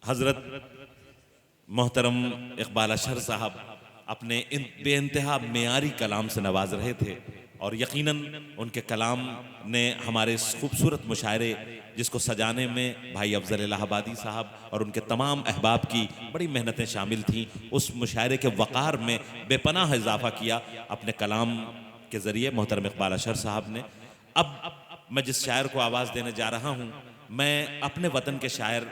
हज़रत मोहतरम इकबाल अशहर साहब अपने बेइंतहा मेयारी कलाम से नवाज रहे थे और यकीनन उनके कलाम ने हमारे इस खूबसूरत मुशायरे जिसको सजाने में भाई अफजल इलाहाबादी साहब और उनके तमाम अहबाब की बड़ी मेहनतें शामिल थीं, उस मुशायरे के वक़ार में बेपनाह इजाफ़ा किया अपने कलाम के ज़रिए मोहतरम इकबाल अशहर साहब ने। अब मैं जिस शायर को आवाज़ देने जा रहा हूँ, मैं अपने वतन के शायर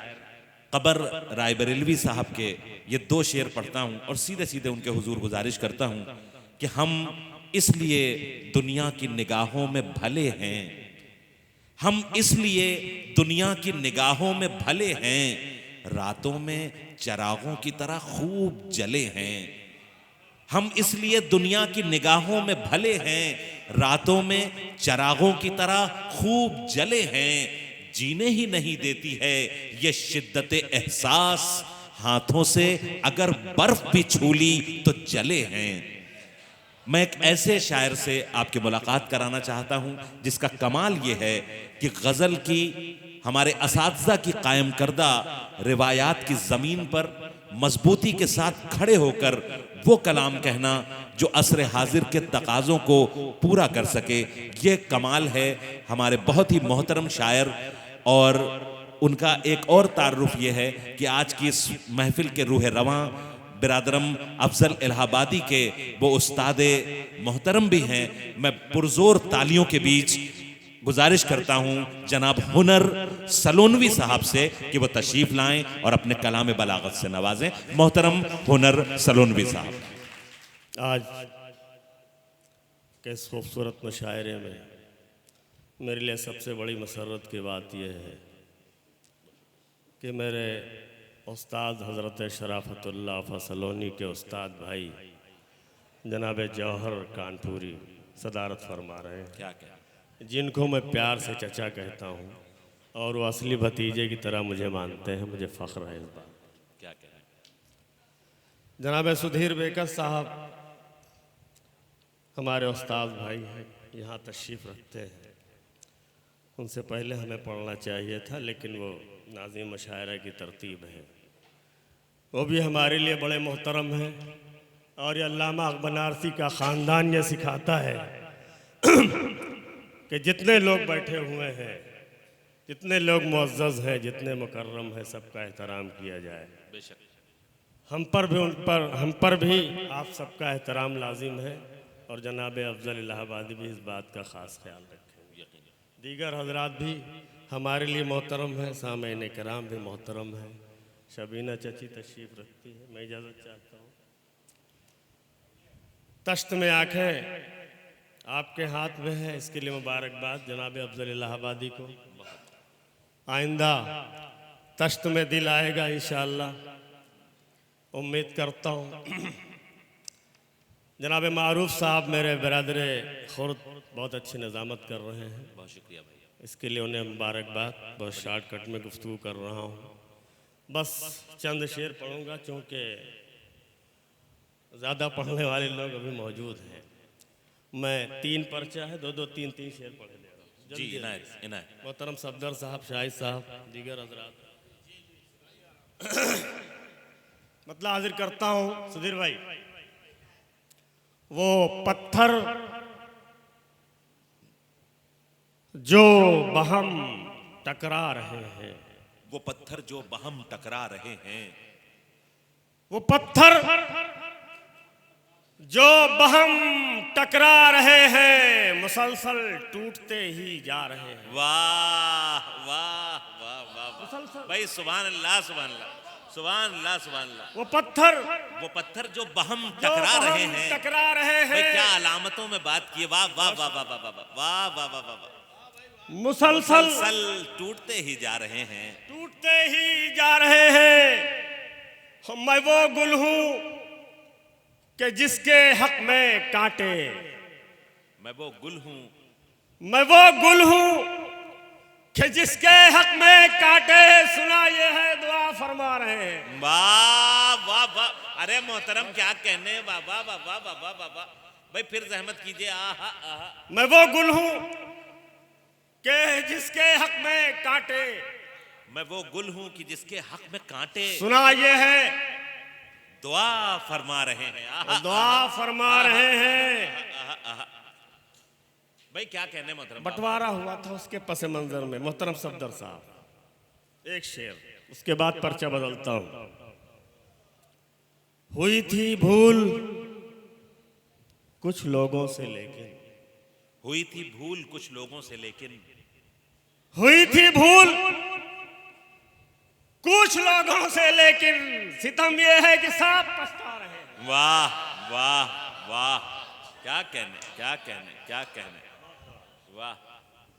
कबर रायबरेलवी साहब के ये 2 शेर पढ़ता हूँ और सीधे सीधे उनके हुजूर गुजारिश करता हूँ कि हम इसलिए दुनिया की निगाहों में भले हैं, हम इसलिए दुनिया की निगाहों में भले हैं, रातों में चरागों की तरह खूब जले हैं। हम इसलिए दुनिया की निगाहों में भले हैं, रातों में चरागों की तरह खूब जले हैं। जीने ही नहीं देती है ये शिद्दत एहसास, हाथों से अगर बर्फ भी छू ली तो जले हैं। मैं एक ऐसे शायर से आपकी मुलाकात कराना चाहता हूं जिसका कमाल ये है कि गजल की हमारे असातिज़ा की कायम करदा रिवायात की जमीन पर मजबूती के साथ खड़े होकर वो कलाम कहना जो असर हाजिर के तकाज़ों को पूरा कर सके, ये कमाल है हमारे बहुत ही मोहतरम शायर। और उनका एक और तारुफ ये है कि आज की इस महफिल के रूह रवां बिरादरम अफजल इलाहाबादी के वो उस्तादे मोहतरम भी हैं। मैं पुरजोर तालियों के बीच गुजारिश करता हूं जनाब हुनर सलोनवी साहब से कि वो तशरीफ लाएं और अपने कलाम बलागत से नवाजें। मोहतरम हुनर सलोनवी साहब। आज के इस खूबसूरत मुशायरे में मेरे लिए सबसे बड़ी मसरत की बात यह है कि मेरे उस्ताद हज़रत शराफतुल्लाह फसलोनी के उस्ताद भाई जनाब जौहर कानपुरी सदारत फरमा रहे हैं, क्या जिनको मैं प्यार से चचा कहता हूँ और वो असली भतीजे की तरह मुझे मानते हैं। मुझे फ़ख्र है इस बात। क्या जनाब सुधीर बेकर साहब हमारे उस्ताद भाई हैं, यहाँ तशरीफ़ रखते हैं। उनसे पहले हमें पढ़ना चाहिए था, लेकिन वो नाज़िम मुशायरा की तरतीब है। वो भी हमारे लिए बड़े मोहतरम हैं और ये अल्लामा बनारसी का ख़ानदान ये सिखाता है कि जितने लोग बैठे हुए हैं, जितने लोग मुअज़्ज़ज़ हैं, जितने मुकर्रम हैं, सबका एहतराम किया जाए। बेशक हम पर भी आप सबका एहतराम लाजिम है और जनाब अफजल इलाहाबादी भी इस बात का ख़ास ख्याल रखें। दीगर हजरात भी हमारे लिए मोहतरम हैं, सामईन कराम भी मोहतरम हैं। शबीना चची तशरीफ़ रखती है, मैं इजाज़त चाहता हूँ। तश्त में आँखें आपके हाथ में है, इसके लिए मुबारकबाद जनाब अफजल इलाहाबादी को। आइंदा तश्त में दिल आएगा इंशाअल्लाह, उम्मीद करता हूँ। जनाब मारूफ साहब मेरे बरादरे खुर्द बहुत अच्छी निज़ामत कर रहे हैं, बहुत शुक्रिया भैया। इसके लिए उन्हें मुबारकबाद। बहुत शॉर्टकट में गुफ्तगू कर रहा हूँ, बस चंद शेर पढ़ूँगा क्योंकि ज़्यादा पढ़ने वाले लोग अभी मौजूद हैं। मैं 3 पर्चा है, 2-2, 3-3 शेर पढ़े ले रहा हूँ। जी इनायत। मोहतरम सफदर साहब, शाहिद साहब, दीगर हजरात मतलब हाजिर करता हूँ। सुधीर भाई, वो पत्थर जो बहम टकरा रहे हैं, वो पत्थर जो बहम टकरा रहे हैं, वो पत्थर जो बहम टकरा रहे हैं, मुसलसल टूटते ही जा रहे हैं। वाह वाह वाह वाह भाई, सुभान अल्लाह सुभान अल्लाह सुभान अल्लाह सुभान अल्लाह। वो पत्थर जो बहम टकरा रहे हैं, टकरा रहे भाई हैं, क्या अलामतों में बात की। वाह वाह वाह वाह वाह वाह वाह वाह वाह वाह। मुसलसल टूटते ही जा रहे हैं, टूटते ही जा रहे हैं। मैं वो गुल हूँ कि जिसके हक में कांटे, मैं वो गुल हूँ, मैं वो गुल हूँ कि जिसके हक में कांटे। सुना ये है, दुआ फरमा रहे हैं। वाह वाह वाह। अरे मोहतरम क्या कहने, वाह वाह वाह वाह वाह वाह वाह वाह। भाई फिर जहमत कीजिए। आहा आहा। मैं वो गुल हूँ कि जिसके हक में कांटे, मैं वो गुल हूं कि जिसके हक में कांटे सुना ये है, दुआ फरमा रहे हैं। दुआ फरमा रहे हैं। भाई क्या कहने मोहतरम, बंटवारा हुआ था उसके पस मंजर में मोहतरम सफदर साहब, एक शेर, उसके बाद पर्चा बदलता हूं। हुई थी भूल कुछ लोगों से लेकिन, हुई थी भूल कुछ लोगों से लेकिन, हुई थी भूल कुछ लोगों से लेकिन, सितम ये है कि सब पछता रहे हैं। वाह वाह वाह, क्या कहने क्या कहने क्या कहने, वाह।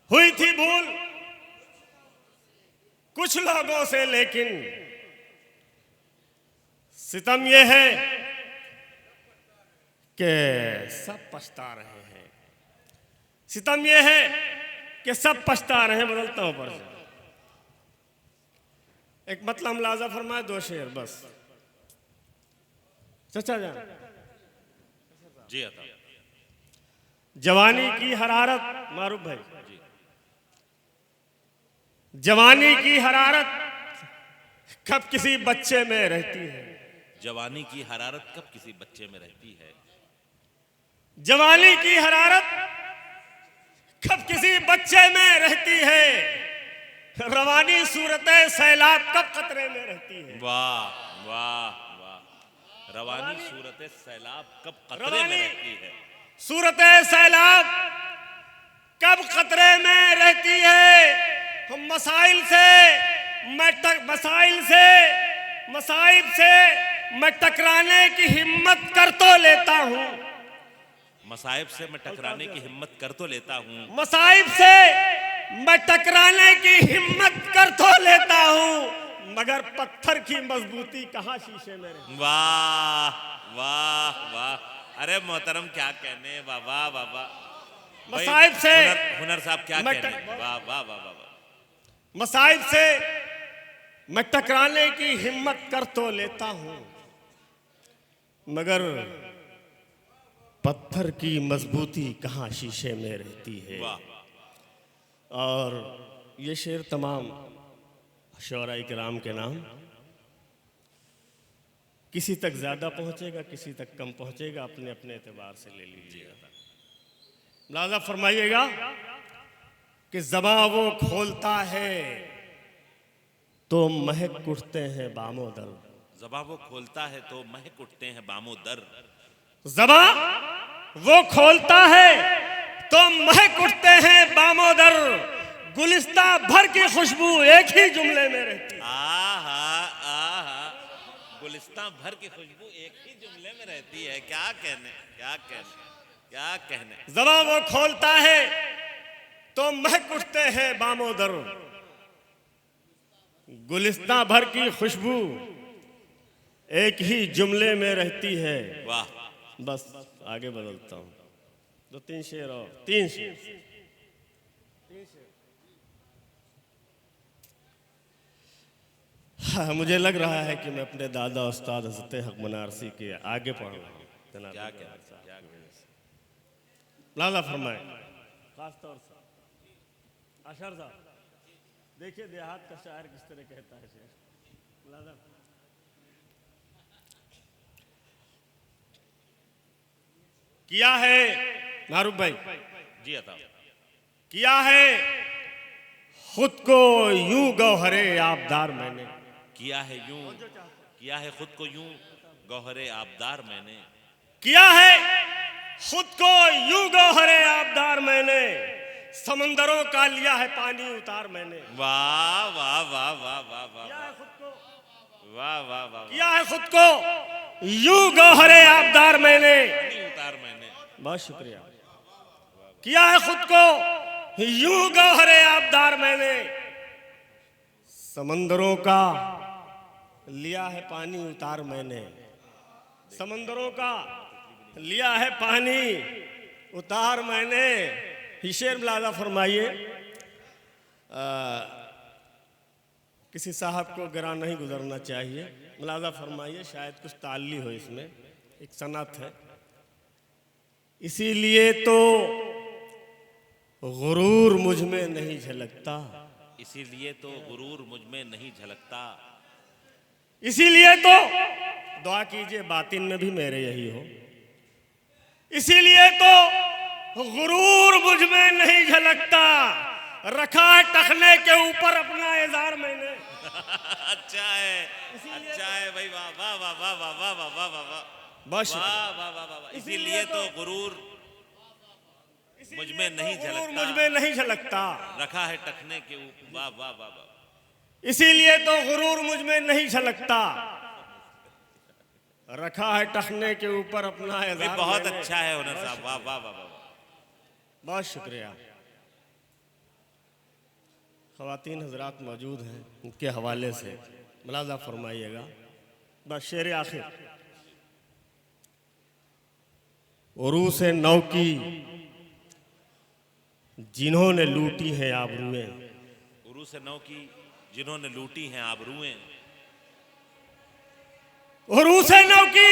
हुई थी भूल कुछ लोगों से लेकिन, सितम ये है कि सब पछता रहे हैं। सितम ये है कि सब पछता रहे हैं। बदलता हूं पर एक मतलब मुलाजा फरमाए, दो शेर बस। चचा जान, जी अता, जवानी की हरारत, मारूफ भाई, जवानी की हरारत कब किसी बच्चे में रहती है। जवानी की हरारत कब किसी बच्चे में रहती है। जवानी की हरारत कब किसी बच्चे में रहती है। रवानी सूरत सैलाब कब खतरे में रहती है। वाह वाह वाह, रवानी सूरत सैलाब कब खतरे में रहती है। सूरत सैलाब कब खतरे में रहती है। हम मसाइल से मसाइब से मैं टकराने की हिम्मत कर तो लेता हूँ। मसाइब से मैं टकराने की हिम्मत कर तो लेता हूँ। मसाइब से मैं टकराने की हिम्मत कर तो लेता हूँ, मगर पत्थर की मजबूती कहाँ शीशे में रहती। वाह वाह वाह, अरे मोहतरम क्या कहने, वाह वाह वाह वाह। मसाइब से हुनर साहब क्या कहने, वाह वाह वाह वाह। मसाइब से मैं टकराने की हिम्मत कर तो लेता हूँ, मगर पत्थर की मजबूती कहाँ शीशे में रहती है। और ये शेर तमाम शोराई किराम के नाम, किसी तक ज्यादा पहुंचेगा, किसी तक कम पहुंचेगा, अपने अपने एतबार से ले लीजिएगा। मुलाजा फरमाइएगा कि ज़बां वो खोलता है तो महक उठते हैं बामो दर। ज़बां वो खोलता है तो महक उठते हैं बामो दर। ज़बां वो खोलता है तो महक उठते हैं बामो दर। गुलिस्ता भर की खुशबू एक ही जुमले में रहती है। गुलिस्ता भर की खुशबू एक ही जुमले में रहती है। क्या कहने क्या कहने क्या कहने। ज़बां वो खोलता है तो महक उठते हैं बामो दर। गुलिस्ता भर की खुशबू एक ही जुमले में रहती है। वाह, बस आगे बदलता हूं, दो तीन शेर और तीन शेर। हाँ, मुझे लग रहा है कि मैं अपने दादा उस्ताद हज़रत हक बनारसी के आगे पढ़ रहा हूँ। क्या क्या लाला फरमाए, खास तौर से अशर साहब, देखिए देहात का शायर किस तरह कहता है शेर। लाला किया है मारूफ भाई, जी अता, किया है खुद को यूं गौहरे आबदार मैंने। किया है यूं, किया है खुद को यूं गौहरे आबदार मैंने। किया है खुद को यूं गौहरे आबदार मैंने। समंदरों का लिया है पानी उतार मैंने। वाह वाह वाह वाह वाह वाह वाह वाह वाह। किया है खुद को यूं गौहरे आबदार मैंने। उतार मैंने। बहुत शुक्रिया। किया है खुद को यूं गौहरे आबदार मैंने। समंदरों का लिया है पानी उतार मैंने। समंदरों का लिया है पानी उतार मैंने। शेर मुलाजा फरमाइए, किसी साहब को गिरा नहीं गुजरना चाहिए। मुलाजा फरमाइए, शायद कुछ ताल्ली हो इसमें, एक सनत है। इसीलिए तो गुरूर मुझ में नहीं झलकता, इसीलिए तो गुरूर मुझ में नहीं झलकता। इसीलिए तो दुआ कीजिए बातिन में भी मेरे यही हो। इसीलिए तो गुरूर मुझ में नहीं झलकता, रखा है टखने के ऊपर अपना इज़ार मैंने। अच्छा है भाई, वाह वाह वाह वाह वाह वाह वाह वाह वाह वाह बस वाह वाह वाह वाह। इसीलिए तो गुरूर मुझ में नहीं गुरूर झलकता, मुझ में नहीं झलकता, रखा है टखने के ऊपर। वाह वाह वाह वाह। इसीलिए तो गुरूर मुझ में नहीं झलकता, रखा है टखने के ऊपर अपना भाई इज़ार बहुत मैंने। अच्छा है हुनर साहब, वाह वाह वाह वाह। बहुत शुक्रिया। ख़वातीन हजरात मौजूद हैं, उनके हवाले से मुलाज़ा फरमाइएगा। बस शेर आखिर। उरूस नौ की जिन्होंने लूटी है आबरूएं, उरूस नौ की जिन्होंने लूटी हैं आबरूएं, उरूस नौ की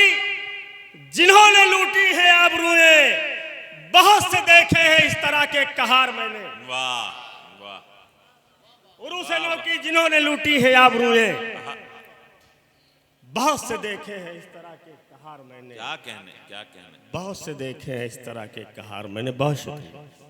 जिन्होंने लूटी है आबरूएं, बहुत से देखे हैं इस तरह के कहार मैंने। वाह वाह। उरूस नौ की जिन्होंने लूटी है आबरूएं, बहुत से देखे हैं इस तरह के कहार मैंने। क्या कहने, क्या कहने। बहुत से देखे हैं इस तरह के कहार मैंने। बहुत शुक्रिया।